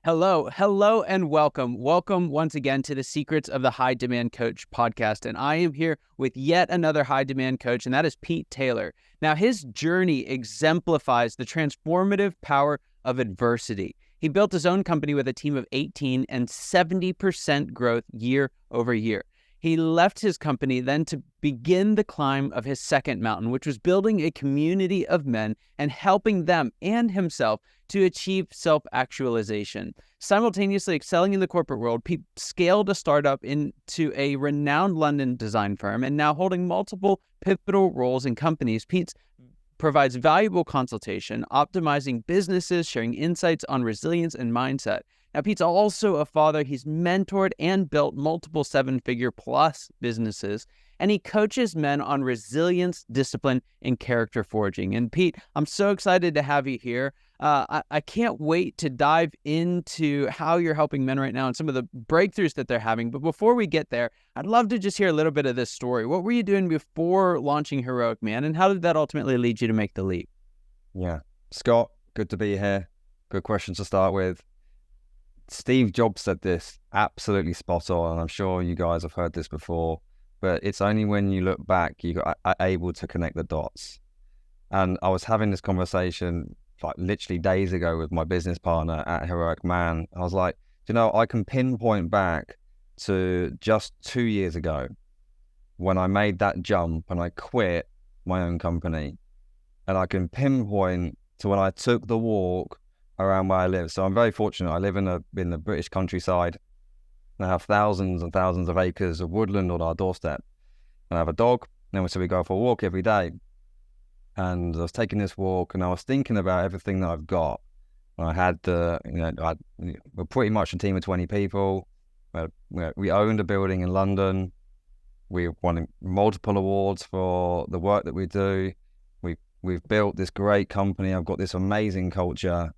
Hello, and welcome. Welcome once again to the Secrets of the High Demand Coach podcast. And I am here with yet another high demand coach, and that is Pete Taylor. Now, his journey exemplifies the transformative power of adversity. He built his own company with a team of 18 and 70% growth year over year. He left his company then to begin the climb of his second mountain, which was building a community of men and helping them and himself to achieve self-actualization. Simultaneously excelling in the corporate world, Pete scaled a startup into a renowned London design firm, and now holding multiple pivotal roles in companies, Pete provides valuable consultation, optimizing businesses, sharing insights on resilience and mindset. Now, Pete's also a father. He's mentored and built multiple seven-figure plus businesses, and he coaches men on resilience, discipline, and character forging. And Pete, I'm so excited to have you here. I can't wait to dive into how you're helping men right now and some of the breakthroughs that they're having. But before we get there, I'd love to just hear a little bit of this story. What were you doing before launching Heroic Man, and how did that ultimately lead you to make the leap? Yeah. Scott, good to be here. Good question to start with. Steve Jobs said this, absolutely spot on. I'm sure you guys have heard this before, but it's only when you look back you are able to connect the dots. And I was having this conversation like literally days ago with my business partner at Heroic Man. I was like, I can pinpoint back to just 2 years ago when I made that jump and I quit my own company. And I can pinpoint to when I took the walk around where I live. So I'm very fortunate. I live in the British countryside, and I have thousands and thousands of acres of woodland on our doorstep. And I have a dog, and so we go for a walk every day. And I was taking this walk, and I was thinking about everything that I've got. And I had we're pretty much a team of 20 people. We owned a building in London. We won multiple awards for the work that we do. We've built this great company. I've got this amazing culture.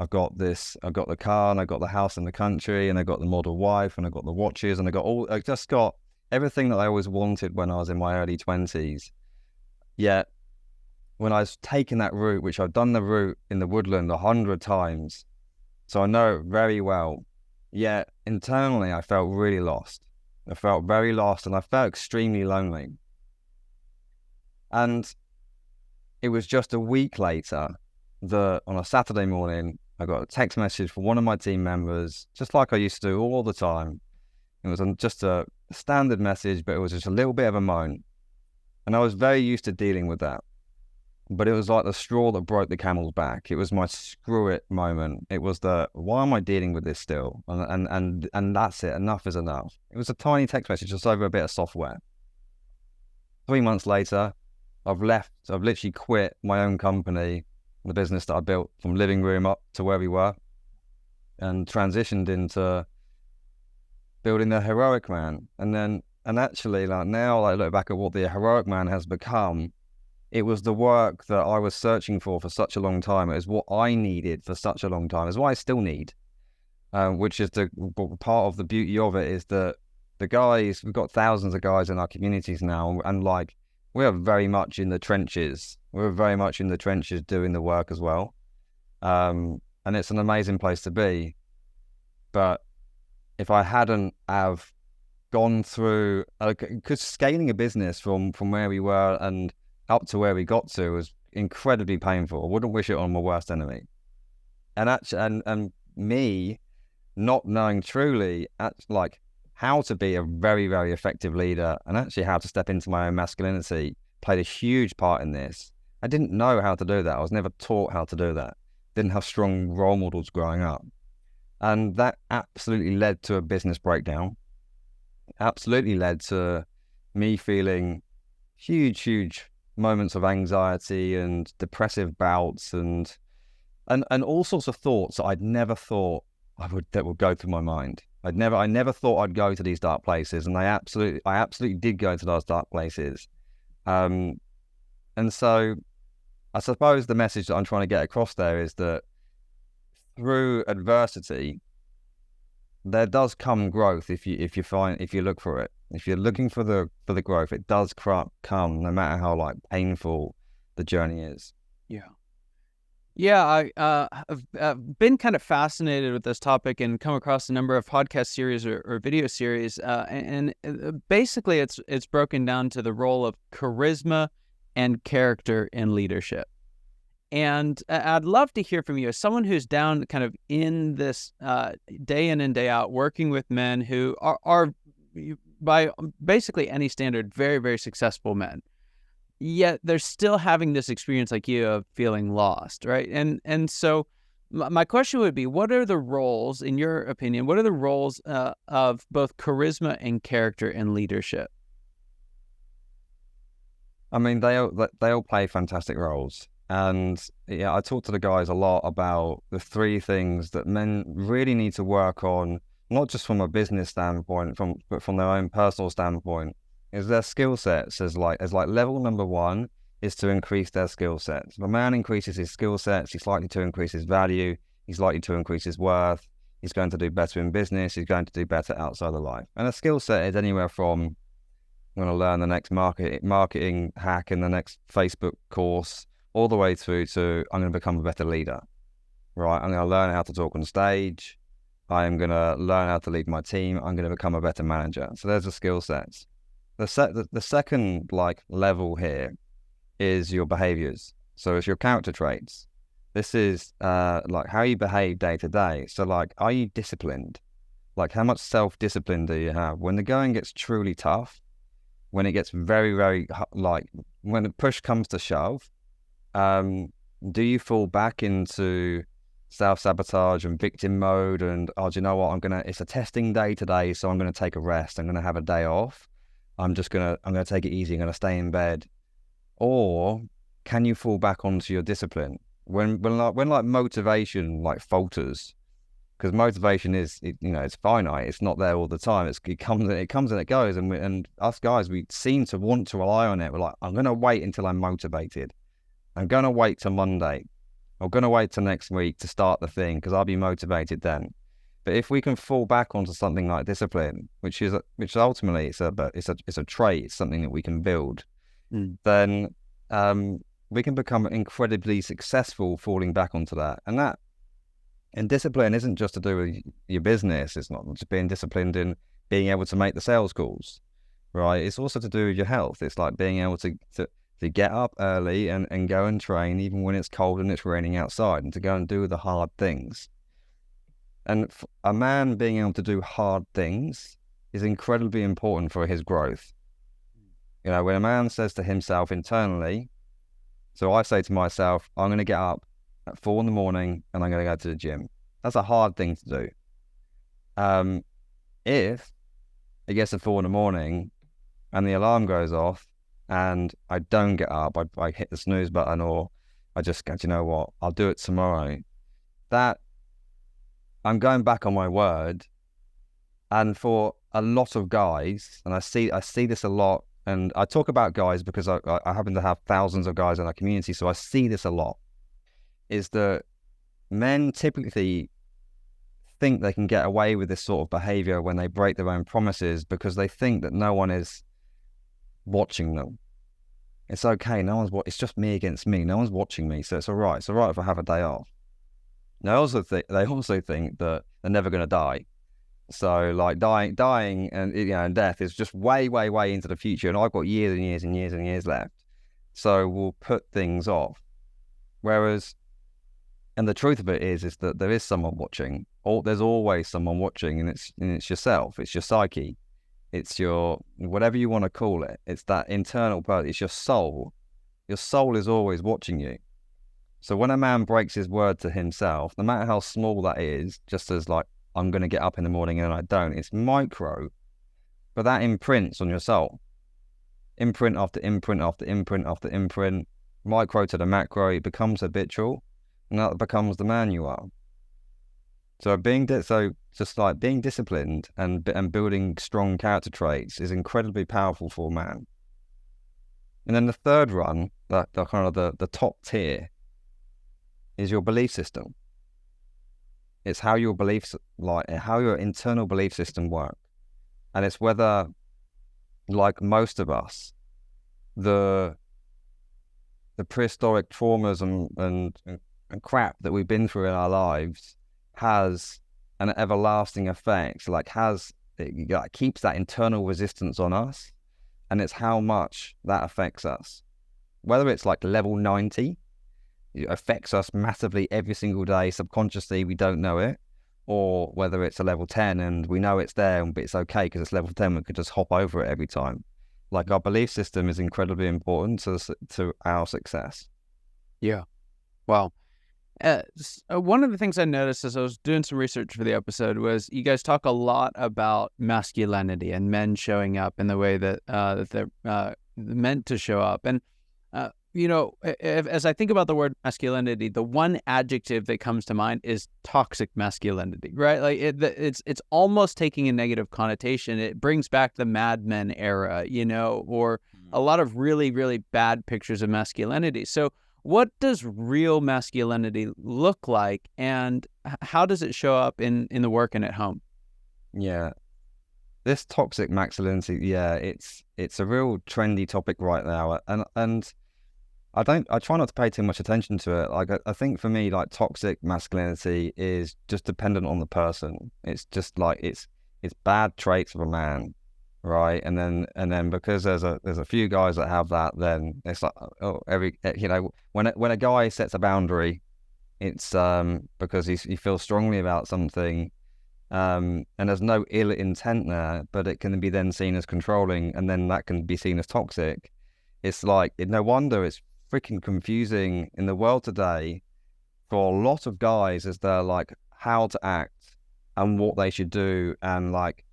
I've got the car, and I've got the house in the country, and I got the model wife, and I got the watches, and I just got everything that I always wanted when I was in my early 20s. Yet, when I was taking that route, which I've done the route in the woodland 100 times, so I know it very well, yet internally I felt really lost. I felt very lost, and I felt extremely lonely. And it was just a week later that on a Saturday morning, I got a text message from one of my team members, just like I used to do all the time. It was just a standard message, but it was just a little bit of a moan. And I was very used to dealing with that. But it was like the straw that broke the camel's back. It was my screw it moment. It was why am I dealing with this still? And that's it. Enough is enough. It was a tiny text message just over a bit of software. 3 months later, I've literally quit my own company, the business that I built from living room up to where we were, and transitioned into building the Heroic Man. And actually, like now, I look back at what the Heroic Man has become. It was the work that I was searching for such a long time. It was what I needed for such a long time. It's what I still need, which is part of the beauty of it is that the guys, we've got thousands of guys in our communities now, and like we are very much in the trenches. We're very much in the trenches doing the work as well. And it's an amazing place to be. But if I hadn't have gone through, because scaling a business from where we were and up to where we got to was incredibly painful. I wouldn't wish it on my worst enemy. And me not knowing truly how to be a very, very effective leader and actually how to step into my own masculinity played a huge part in this. I didn't know how to do that. I was never taught how to do that. Didn't have strong role models growing up. And that absolutely led to a business breakdown. Absolutely led to me feeling huge moments of anxiety and depressive bouts and all sorts of thoughts that I'd never thought that would go through my mind. I never thought I'd go to these dark places, and I absolutely did go to those dark places. And so I suppose the message that I'm trying to get across there is that through adversity, there does come growth if you look for it. If you're looking for the growth, it does come no matter how painful the journey is. Yeah. Yeah, I've been kind of fascinated with this topic and come across a number of podcast series or video series, and basically it's broken down to the role of charisma and character in leadership. And I'd love to hear from you as someone who's down kind of in this day in and day out, working with men who are by basically any standard, very, very successful men. Yet they're still having this experience like you of feeling lost, right? And so my question would be, what are the roles, in your opinion, what are the roles of both charisma and character in leadership? I mean, they all play fantastic roles. And yeah, I talk to the guys a lot about the three things that men really need to work on, not just from a business standpoint, but from their own personal standpoint, is their skill sets. As like level number one is to increase their skill sets. If a man increases his skill sets, he's likely to increase his value, he's likely to increase his worth, he's going to do better in business, he's going to do better outside of life. And a skill set is anywhere from I'm going to learn the next marketing hack in the next Facebook course, all the way through to I'm going to become a better leader, right? I'm going to learn how to talk on stage. I am going to learn how to lead my team. I'm going to become a better manager. So there's the skill sets. The second like level here is your behaviors. So it's your character traits. This is like how you behave day to day. So like, are you disciplined? Like how much self-discipline do you have? When the going gets truly tough, when it gets very, very, like when the push comes to shove, do you fall back into self-sabotage and victim mode and, oh, do you know what, it's a testing day today, so I'm going to take a rest, I'm going to have a day off, I'm going to take it easy, I'm going to stay in bed? Or can you fall back onto your discipline when motivation like falters? Because motivation it's finite. It's not there all the time. It comes and it goes. And us guys, we seem to want to rely on it. We're like, I'm going to wait until I'm motivated. I'm going to wait till Monday. I'm going to wait till next week to start the thing because I'll be motivated then. But if we can fall back onto something like discipline, which ultimately it's a trait, it's something that we can build, then we can become incredibly successful falling back onto that. And discipline isn't just to do with your business. It's not just being disciplined in being able to make the sales calls, right? It's also to do with your health. It's like being able to get up early and go and train even when it's cold and it's raining outside, and to go and do the hard things. And a man being able to do hard things is incredibly important for his growth. You know, when a man says to himself internally, so I say to myself, I'm going to get up at 4 a.m. and I'm going to go to the gym. That's a hard thing to do. If it gets to 4 a.m. and the alarm goes off and I don't get up, I hit the snooze button, or I just go, you know what, I'll do it tomorrow. That I'm going back on my word. And for a lot of guys, and I see this a lot, and I talk about guys because I happen to have thousands of guys in our community, so I see this a lot, is that men typically think they can get away with this sort of behavior when they break their own promises because they think that no one is watching them. It's okay, it's just me against me, no one's watching me, so it's all right if I have a day off. They also think that they're never going to die. So like dying and death is just way, way, way into the future, and I've got years and years and years and years left. So we'll put things off. Whereas, and the truth of it is that there is someone watching. There's always someone watching, and it's yourself, it's your psyche, it's your, whatever you want to call it. It's that internal part. It's your soul. Your soul is always watching you. So when a man breaks his word to himself, no matter how small that is, just as like, I'm going to get up in the morning and I don't, it's micro, but that imprints on your soul. Imprint after imprint after imprint after imprint, micro to the macro, it becomes habitual, and that becomes the man you are. So being disciplined and building strong character traits is incredibly powerful for a man. And then the third run, the kind of the top tier, is your belief system. It's how your beliefs, how your internal belief system work. And it's whether, like most of us, the prehistoric traumas and crap that we've been through in our lives has an everlasting effect, it keeps that internal resistance on us, and it's how much that affects us. Whether it's like level 90, it affects us massively every single day, subconsciously, we don't know it, or whether it's a level 10 and we know it's there, but it's okay because it's level 10, we could just hop over it every time. Like, our belief system is incredibly important to our success. Yeah. Well, one of the things I noticed as I was doing some research for the episode was you guys talk a lot about masculinity and men showing up in the way that they're meant to show up. And, as I think about the word masculinity, the one adjective that comes to mind is toxic masculinity, right? Like it's almost taking a negative connotation. It brings back the Mad Men era, or a lot of really, really bad pictures of masculinity. So what does real masculinity look like, and how does it show up in the work and at home? Yeah, this toxic masculinity, it's a real trendy topic right now, and I try not to pay too much attention to it. Like, I think for me, like, toxic masculinity is just dependent on the person. It's just like it's bad traits of a man, right? And then because there's a few guys that have that, then it's like, when a guy sets a boundary, it's because he feels strongly about something, and there's no ill intent there, but it can be then seen as controlling, and then that can be seen as toxic. It's like, no wonder it's freaking confusing in the world today for a lot of guys as they're like how to act and what they should do, and like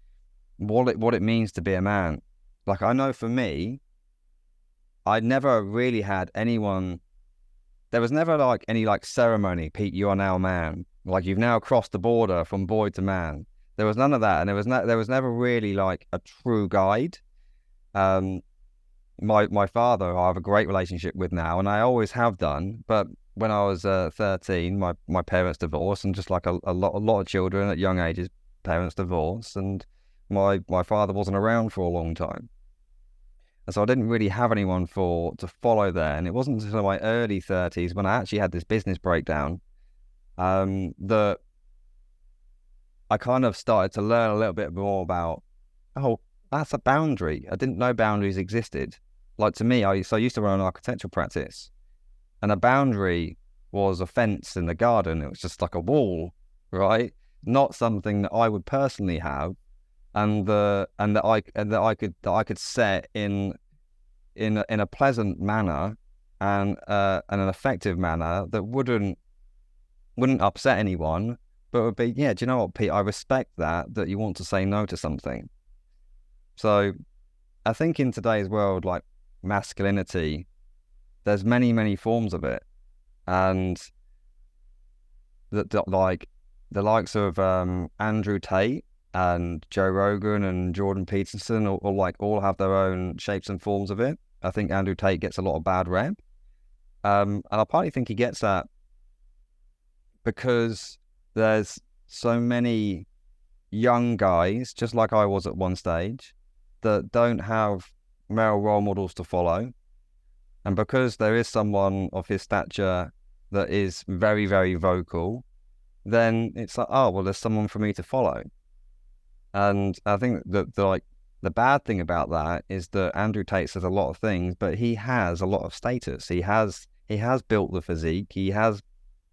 what it means to be a man. Like, I know for me, I never really had anyone. There was never like any like ceremony. Pete, you are now a man. Like, you've now crossed the border from boy to man. There was none of that, and there was never really like a true guide. My father, I have a great relationship with now, and I always have done. But when I was 13, my parents divorced, and just like a lot of children at young ages, parents divorce, and my father wasn't around for a long time, and so I didn't really have anyone to follow there. And it wasn't until my early 30s when I actually had this business breakdown that I kind of started to learn a little bit more about, oh, that's a boundary. I didn't know boundaries existed. Like, to me, I used to run an architectural practice, and a boundary was a fence in the garden. It was just like a wall, right? Not something that I would personally have, and that I could set in a pleasant manner and an effective manner that wouldn't upset anyone, but would be, yeah, do you know what, Pete? I respect that you want to say no to something. So I think in today's world, like, masculinity, there's many forms of it, and like the likes of Andrew Tate and Joe Rogan and Jordan Peterson all have their own shapes and forms of it. I think Andrew Tate gets a lot of bad rep, and I partly think he gets that because there's so many young guys, just like I was at one stage, that don't have male role models to follow. And because there is someone of his stature that is very, very vocal, then it's like, oh, well, there's someone for me to follow. And I think that the bad thing about that is that Andrew Tate says a lot of things, but he has a lot of status. He has built the physique. He has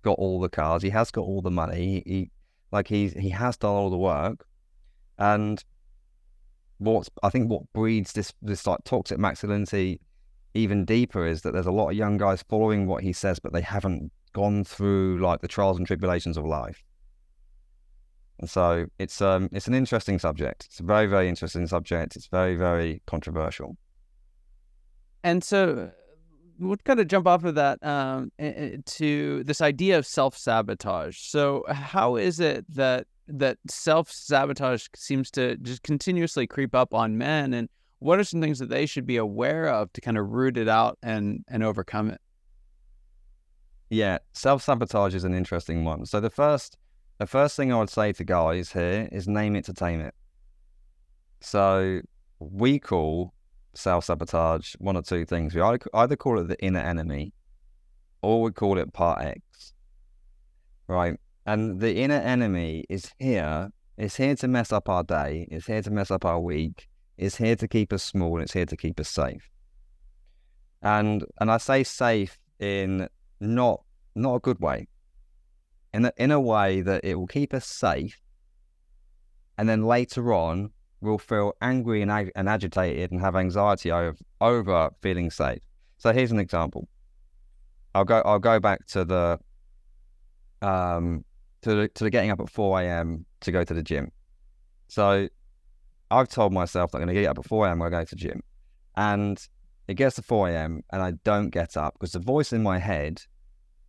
got all the cars. He has got all the money. He has done all the work. And what breeds this like toxic masculinity even deeper is that there's a lot of young guys following what he says, but they haven't gone through like the trials and tribulations of life. And so it's an interesting subject. It's a very, very interesting subject. It's very, very controversial. And so we'll kind of jump off of that to this idea of self-sabotage. So how is it that self-sabotage seems to just continuously creep up on men, and what are some things that they should be aware of to kind of root it out and overcome it? Yeah, self-sabotage is an interesting one. So the first thing I would say to guys here is name it to tame it. So we call self-sabotage one or two things. We either call it the inner enemy, or we call it part X. right? And the inner enemy is here. It's here to mess up our day. It's here to mess up our week. It's here to keep us small, and it's here to keep us safe. And I say safe in not a good way. In a way that it will keep us safe, and then later on we'll feel angry and agitated and have anxiety over feeling safe. So here's an example. I'll go back to the getting up at 4 a.m. to go to the gym. So I've told myself that I'm going to get up at 4 a.m. when I go to the gym, and it gets to 4 a.m. and I don't get up because the voice in my head,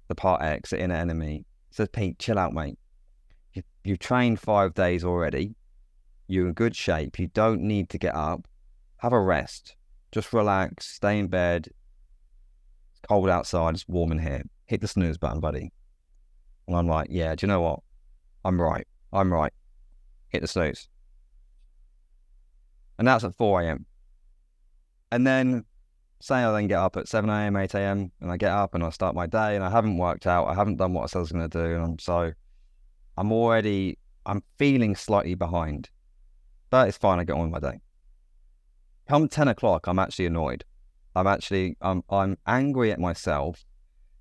the part X, the inner enemy, says, Pete, chill out, mate. You've trained 5 days already. You're in good shape. You don't need to get up. Have a rest. Just relax. Stay in bed. It's cold outside. It's warm in here. Hit the snooze button, buddy. And I'm like, yeah, do you know what? I'm right. Hit the snooze. And that's at 4 a.m. And then, say I then get up at 7 a.m., 8 a.m., and I get up and I start my day and I haven't worked out. I haven't done what I said I was going to do. And I'm feeling slightly behind. But it's fine. I get on with my day. Come 10 o'clock, I'm actually annoyed. I'm angry at myself.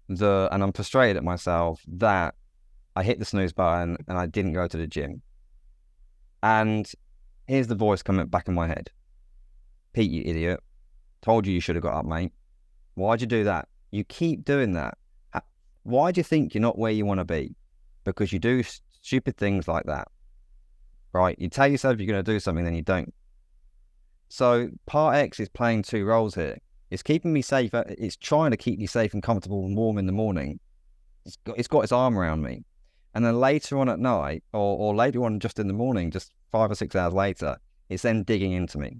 And I'm frustrated at myself that I hit the snooze button and I didn't go to the gym. And here's the voice coming back in my head. Pete, you idiot. Told you should have got up, mate. Why'd you do that? You keep doing that. Why do you think you're not where you want to be? Because you do stupid things like that, right? You tell yourself you're going to do something, then you don't. So part X is playing 2 roles here. It's keeping me safe. It's trying to keep me safe and comfortable and warm in the morning. It's got its arm around me. And then later on at night, or later on just in the morning, just 5 or 6 hours later, it's then digging into me.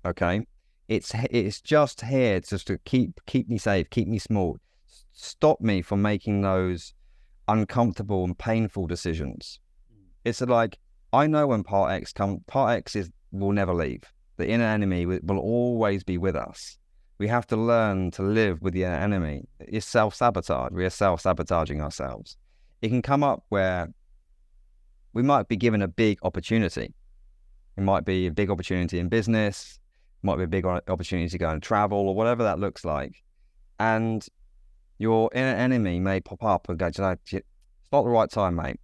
Okay? It's just here just to keep me safe, keep me small, stop me from making those uncomfortable and painful decisions. It's like, I know when part X will never leave. The inner enemy will always be with us. We have to learn to live with the inner enemy. It's self-sabotage. We are self-sabotaging ourselves. It can come up where we might be given a big opportunity. It might be a big opportunity in business. It might be a big opportunity to go and travel, or whatever that looks like. And your inner enemy may pop up and go, it's not the right time, mate.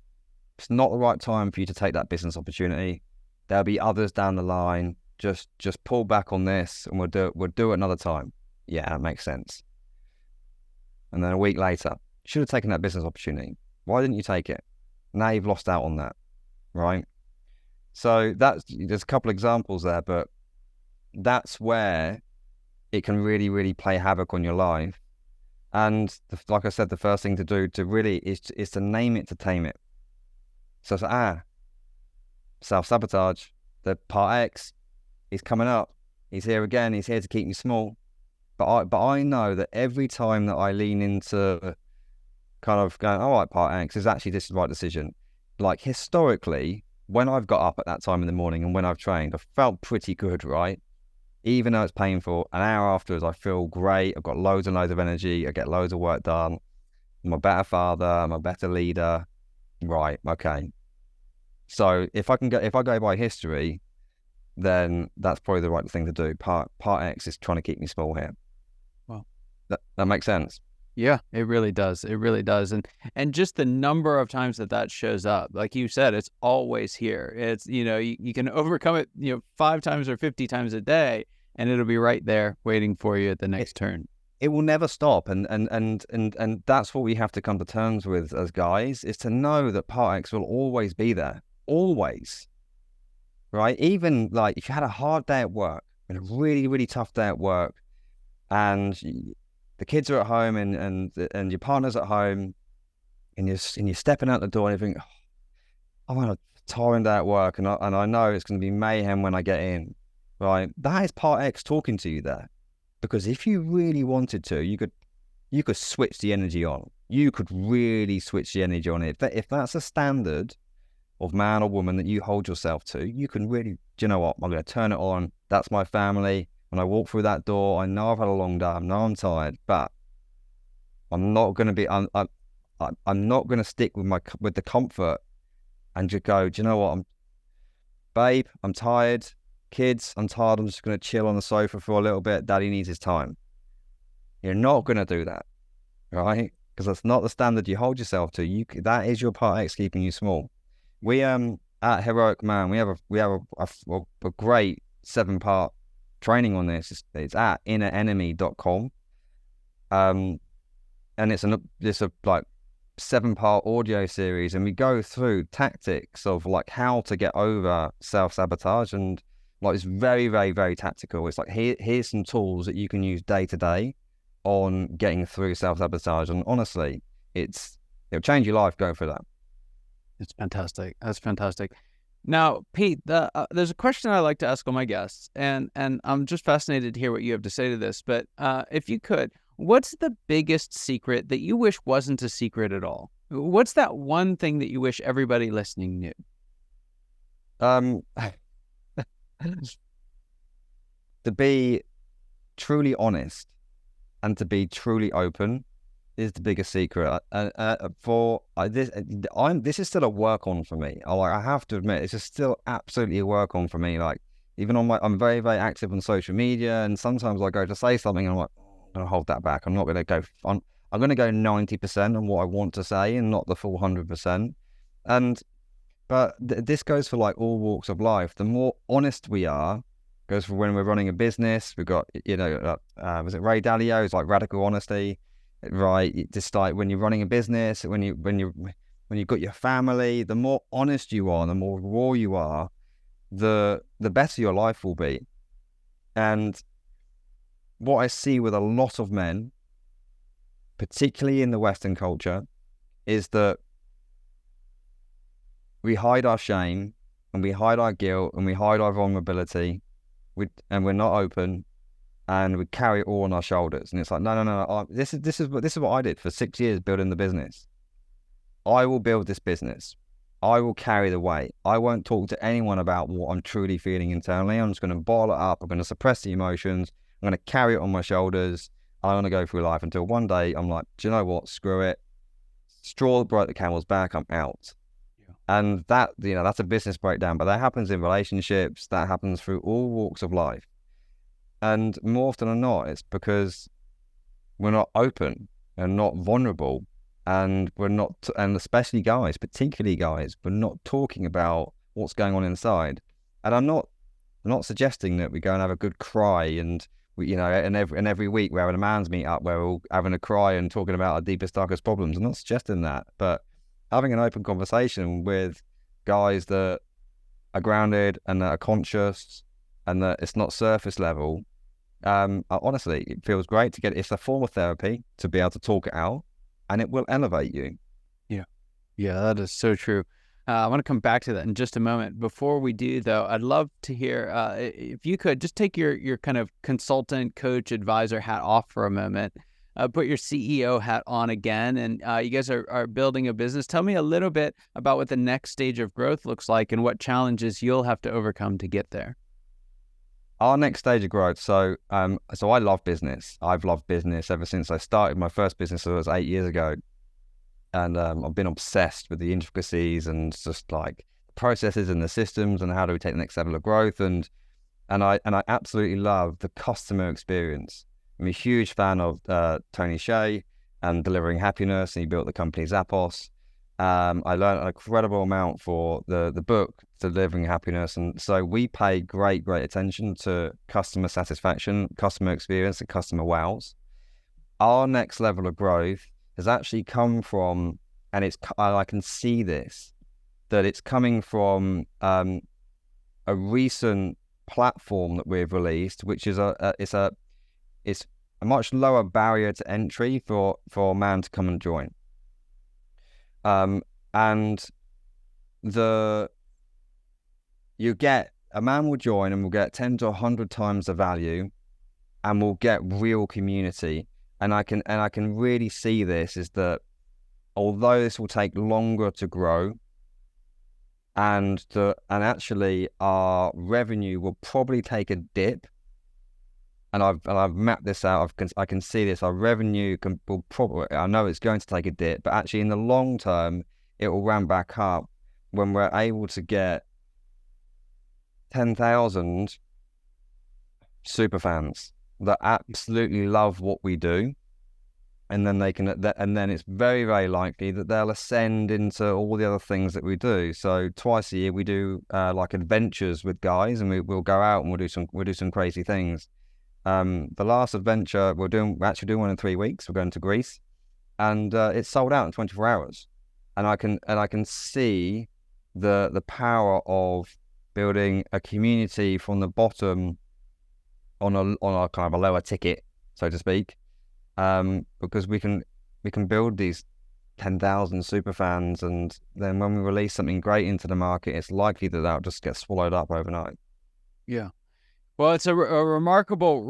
It's not the right time for you to take that business opportunity. There'll be others down the line. Just pull back on this and we'll do it another time. Yeah, that makes sense. And then a week later, you should have taken that business opportunity. Why didn't you take it? Now you've lost out on that, right? So there's a couple examples there, but that's where it can really, really play havoc on your life. And like I said, the first thing to do to really is to name it, to tame it. So self-sabotage, the part X, he's coming up. He's here again. He's here to keep me small. But I know that every time that I lean into kind of going, all right, part X, is actually this the right decision. Like historically, when I've got up at that time in the morning and when I've trained, I've felt pretty good, right? Even though it's painful, an hour afterwards, I feel great. I've got loads and loads of energy. I get loads of work done. I'm a better father. I'm a better leader. Right. Okay. So if I go by history, then that's probably the right thing to do. Part X is trying to keep me small here. Wow. That makes sense. Yeah, it really does. It really does. And just the number of times that shows up, like you said, it's always here. It's, you can overcome it, 5 times or 50 times a day, and it'll be right there waiting for you at the next turn. It will never stop. And that's what we have to come to terms with as guys, is to know that part X will always be there. Always. Right? Even like if you had a hard day at work, and a really, really tough day at work, and the kids are at home and your partner's at home, and you're stepping out the door and you think, I'm on a tiring day at work, and I know it's going to be mayhem when I get in, right? That is part X talking to you there, because if you really wanted to, you could switch the energy on. You could really switch the energy on it. If that's a standard of man or woman that you hold yourself to, you can really, do you know what? I'm going to turn it on. That's my family. When I walk through that door, I know I've had a long day. I know I'm tired, but I'm not going to be, I'm not going to stick with the comfort and just go, do you know what? Babe, I'm tired. Kids, I'm tired. I'm just going to chill on the sofa for a little bit. Daddy needs his time. You're not going to do that, right? Because that's not the standard you hold yourself to. That is your part X keeping you small. We at Heroic Man, we have a great 7-part training on this. It's at innerenemy.com. And it's a like 7-part audio series, and we go through tactics of like how to get over self-sabotage, and like it's very, very, very tactical. It's like here's some tools that you can use day to day on getting through self-sabotage, and honestly, it'll change your life going through that. It's fantastic. That's fantastic. Now, Pete, there's a question I like to ask all my guests, and I'm just fascinated to hear what you have to say to this. But if you could, what's the biggest secret that you wish wasn't a secret at all? What's that one thing that you wish everybody listening knew? To be truly honest and to be truly open is the biggest secret. This is still a work on for me. I have to admit, it's just still absolutely a work on for me. Like even I'm very, very active on social media, and sometimes I go to say something and I'm like, I'm going to hold that back. I'm not going to go. I'm going to go 90% on what I want to say and not the full 100%. But this goes for like all walks of life. The more honest we are, goes for when we're running a business. We've got, was it Ray Dalio's like radical honesty, right? Just like when you're running a business, when you've got your family, the more honest you are, the more raw you are, the better your life will be. And what I see with a lot of men, particularly in the Western culture, is that we hide our shame and we hide our guilt and we hide our vulnerability, and we're not open, and we carry it all on our shoulders. And it's like, no. This is what I did for 6 years building the business. I will build this business. I will carry the weight. I won't talk to anyone about what I'm truly feeling internally. I'm just going to bottle it up. I'm going to suppress the emotions. I'm going to carry it on my shoulders. I'm going to go through life until one day I'm like, do you know what? Screw it. Straw that broke the camel's back. I'm out. And that, that's a business breakdown, but that happens in relationships, that happens through all walks of life. And more often than not, it's because we're not open and not vulnerable, and we're not, and especially guys, particularly guys, we're not talking about what's going on inside. And I'm not suggesting that we go and have a good cry and and every week we're having a man's meet up where we're all having a cry and talking about our deepest, darkest problems. I'm not suggesting that, but having an open conversation with guys that are grounded and that are conscious and that it's not surface level. Honestly, it feels great to get. It's a form of therapy to be able to talk it out, and it will elevate you. Yeah, that is so true. I want to come back to that in just a moment. Before we do, though, I'd love to hear if you could just take your kind of consultant, coach, advisor hat off for a moment. Put your CEO hat on again, and you guys are building a business. Tell me a little bit about what the next stage of growth looks like and what challenges you'll have to overcome to get there. Our next stage of growth. So I love business. I've loved business ever since I started my first business. That was 8 years ago, and I've been obsessed with the intricacies and just like the processes and the systems and how do we take the next level of growth. And I absolutely love the customer experience. I'm a huge fan of Tony Hsieh and delivering happiness, and he built the company Zappos. I learned an incredible amount for the book Delivering Happiness, and so we pay great attention to customer satisfaction, customer experience, and customer wows. Our next level of growth has actually come from, and I can see this, that it's coming from a recent platform that we've released, which is it's a much lower barrier to entry for a man to come and join. And a man will join and will get 10 to 100 times the value, and will get real community. And I can really see this is that although this will take longer to grow, and actually our revenue will probably take a dip, and I've mapped this out. I can see this. Our revenue will probably, I know it's going to take a dip, but actually in the long term, it will ramp back up when we're able to get 10,000 super fans that absolutely love what we do. And then and then it's very, very likely that they'll ascend into all the other things that we do. So twice a year we do like adventures with guys, and we'll go out and we'll do some crazy things. The last adventure we're actually doing one in 3 weeks. We're going to Greece, and it's sold out in 24 hours. And I can see the power of building a community from the bottom on a kind of a lower ticket, so to speak. Because we can build these 10,000 super fans, and then when we release something great into the market, it's likely that that'll just get swallowed up overnight. Yeah. Well, it's a remarkable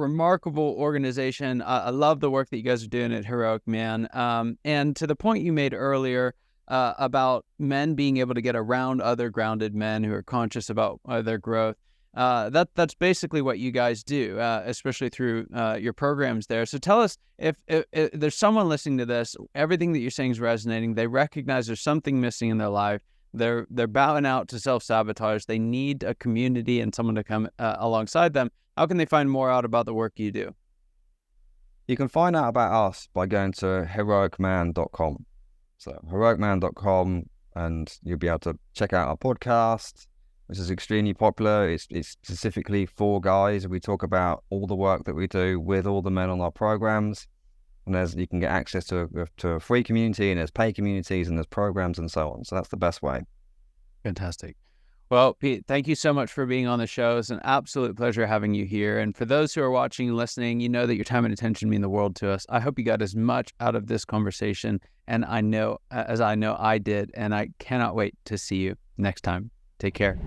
organization. I love the work that you guys are doing at Heroic Man. And to the point you made earlier about men being able to get around other grounded men who are conscious about their growth, that's basically what you guys do, especially through your programs there. So tell us, if there's someone listening to this, everything that you're saying is resonating. They recognize there's something missing in their life. They're bowing out to self-sabotage. They need a community and someone to come alongside them. How can they find more out about the work you do? You can find out about us by going to heroicman.com. So heroicman.com, and you'll be able to check out our podcast, which is extremely popular. It's specifically for guys. We talk about all the work that we do with all the men on our programs. And you can get access to a free community, and there's paid communities, and there's programs and so on. So that's the best way. Fantastic. Well, Pete, thank you so much for being on the show. It's an absolute pleasure having you here. And for those who are watching and listening, you know that your time and attention mean the world to us. I hope you got as much out of this conversation, and I know I did, and I cannot wait to see you next time. Take care.